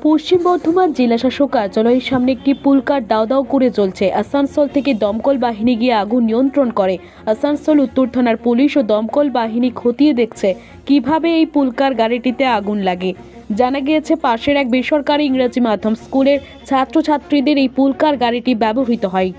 পশ্চিম বর্ধমান জেলাশাসক কার্যালয়ের সামনে একটি পুলকার দাও দাও করে চলছে। আসানসোল থেকে দমকল বাহিনী গিয়ে আগুন নিয়ন্ত্রণ করে। আসানসোল উত্তর থানার পুলিশ ও দমকল বাহিনী খতিয়ে দেখছে কিভাবে এই পুলকার গাড়িটিতে আগুন লাগে। জানা গিয়েছে পাশের এক বেসরকারি ইংরেজি মাধ্যম স্কুলের ছাত্রছাত্রীদের এই পুলকার গাড়িটি ব্যবহৃত হয়।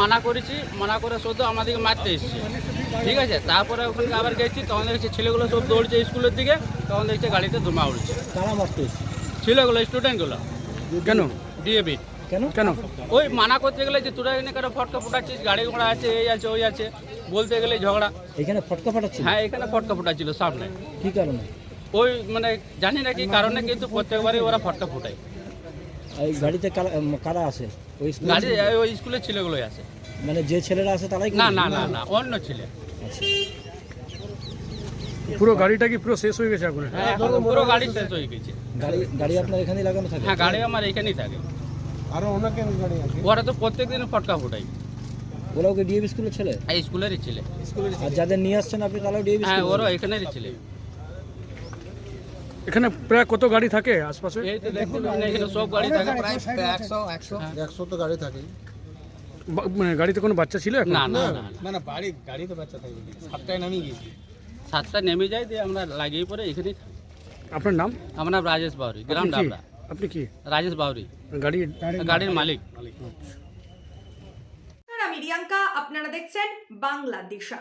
মানা করেছি, মানা করে শুধু আমাদেরকে মারতে এসেছে, ঠিক আছে। তারপরে ওখানে আবার গেছি, তখন দেখছি ছেলেগুলো সব দৌড়ছে স্কুলের দিকে, তখন দেখছি গাড়িতে ধোঁয়া উঠছে। কারা মারতে এসেছে? ছেলেগুলো, স্টুডেন্টগুলো। কেন? ডিএবি। কেন কেন ওই মানা করতে গেলে যে তোরা এখানে কেন ফটকা ফোটাচ্ছিস, গাড়ি ঘোড়া আছে, এই আছে ওই আছে, বলতে গেলে ঝগড়া। এখানে ফটকা ফাটাচ্ছিল? হ্যাঁ, এখানে ফটকা ফোটাচ্ছিল সামনে। কি কারণে? ওই মানে জানি না কি কারণে, কিন্তু প্রত্যেকবারই ওরা ফটকা ফোটায়। এই গাড়িতে কারা আছে? ওই স্কুল গাড়ি ওই স্কুলের ছেলেগুলোই আছে। মানে যে ছেলেরা আছে তারাই? না না না না, অন্য ছেলে। আচ্ছা। পুরো গাড়িটা কি পুরো শেষ হয়ে গেছে আগুনে? হ্যাঁ, এখন পুরো গাড়ি শেষ হয়ে গেছে। গাড়ি আপনার এখানেই লাগানো থাকে? হ্যাঁ, গাড়ি আমার এখানেই থাকে। আরো অনেকে গাড়ি আছে। ওরা তো প্রত্যেকদিন ফটকা ফোটাই। ওরাও কি ডিএবি স্কুলের ছেলে? এই স্কুলেরই ছেলে। আর যাদের নিয়ে আসছেন আপনি তারাও ডিএবি হ্যাঁ, স্কুল? ওরাও এখানেরই ছেলে। এখানে প্রায় কত গাড়ি থাকে আশপাশে? এই তো দেখতে পাবেন এখানে সব গাড়ি থাকে। প্রায় 100 তো গাড়ি থাকে। মানে গাড়িতে কোনো বাচ্চা ছিল এখন? না না না, না না, গাড়ি তো বাচ্চা থাকে। 7টায় নামিয়ে গেছি। 7টা নেমে যায়, দিয়ে আমরা লাগিয়ে পরে এখানেই থাকি। আপনার নাম? আমার নাম রাজেশ বাউরি, গ্রাম আপনি কি? ডাবরা। আপনি কি রাজেশ বাউরি, গাড়ির গাড়ির মালিক। আমি রিয়াঙ্কা, আপনারা দেখছেন বাংলাদিশা।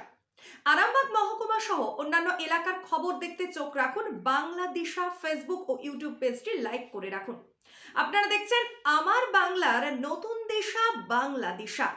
আরামবাগ মহকুমা সহ অন্যান্য এলাকার খবর দেখতে চোখ রাখুন বাংলাদিশা ফেসবুক ও ইউটিউব পেজটি লাইক করে রাখুন। আপনারা দেখছেন আমার বাংলার নতুন দিশা, বাংলাদিশা।